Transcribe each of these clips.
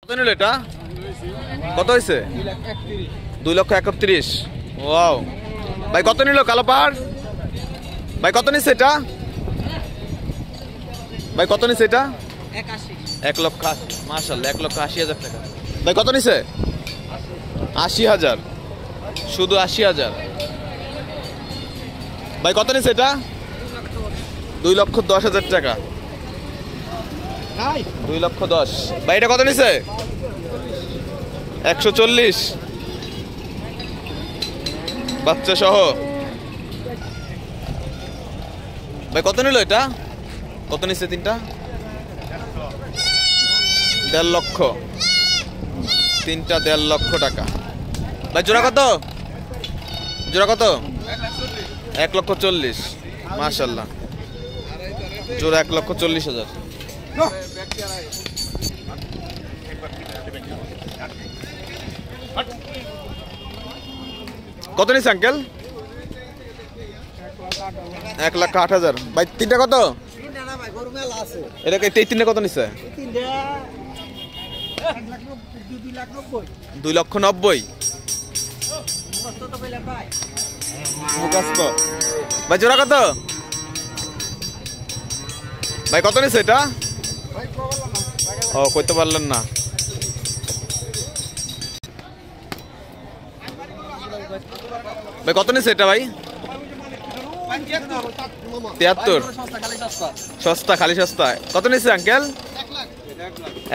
কত নিল এটা? কত হয়েছে? 2,31,000। ওয়াও ভাই, কত নিল কালো পাড়? ভাই কত নিচ্ছে এটা? ভাই কত নিচ্ছে এটা? 1,80,000। মাশাআল্লাহ, 1,80,000 টাকা। ভাই কত নিচ্ছে? 80,000। শুধু 80,000। ভাই কত নিচ্ছে এটা? 2,10,000 টাকা। 2,10,000। ভাই এটা কত নিচ্ছে? 140। বাচ্চা সহ। ভাই কত নিল এটা? কত নিচ্ছে তিনটা? 1.5 লক্ষ। তিনটা 1.5 লক্ষ টাকা। ভাই জোড়া কত? জোড়া কত? 1,40,000। মাশাআল্লাহ, জোড়া 1,40,000। কত নিচ্ছে আঙ্কেল? 1,08,000। ভাই তিনটা কত? এটা তিনটা কত নিচ্ছে? 2,90,000। ভাই জোড়া কত? ভাই কত নিচ্ছে এটা? ও কইতে পারলেন না। ভাই কত নিচ্ছে এটা ভাই? 73। সস্তা, খালি সস্তা। কত নিচ্ছে আঙ্কেল?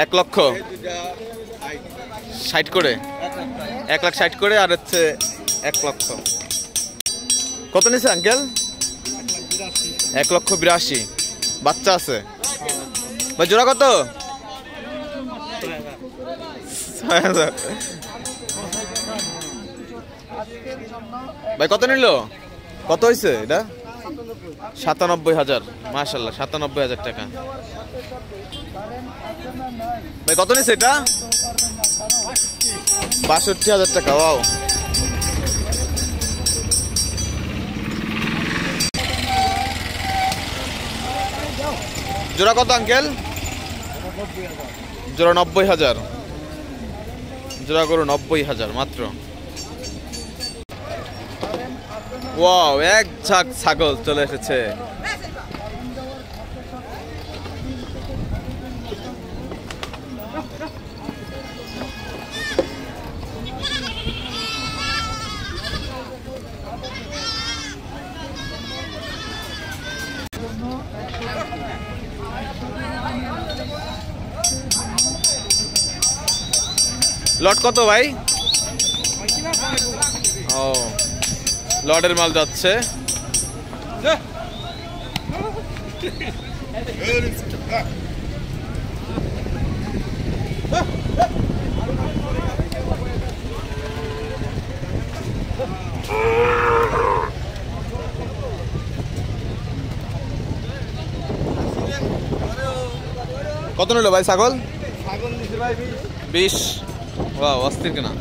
1,60,000 করে। 1,60,000 করে, আর হচ্ছে 1 লক্ষ। কত নিচ্ছে আঙ্কেল? 1,82,000। বাচ্চা আছে। ভাই জোড়া কত? 6,000। ভাই কত নিল? কত হয়েছে এটা? 97,000। মাশাআল্লাহ, 97,000 টাকা। ভাই কত নিচ্ছে এটা? 62,000 টাকা। ওয়াও। জোড়া কত আঙ্কেল? জোড়া 90,000। জোড়া গরু 90,000 মাত্র। ওয়াও, এক ঝাঁক ছাগল চলে এসেছে। লট কত ভাই? ও, লটের মাল যাচ্ছে। কত নিল ভাই ছাগল? 20। ওয়াও, অস্থির কেনা।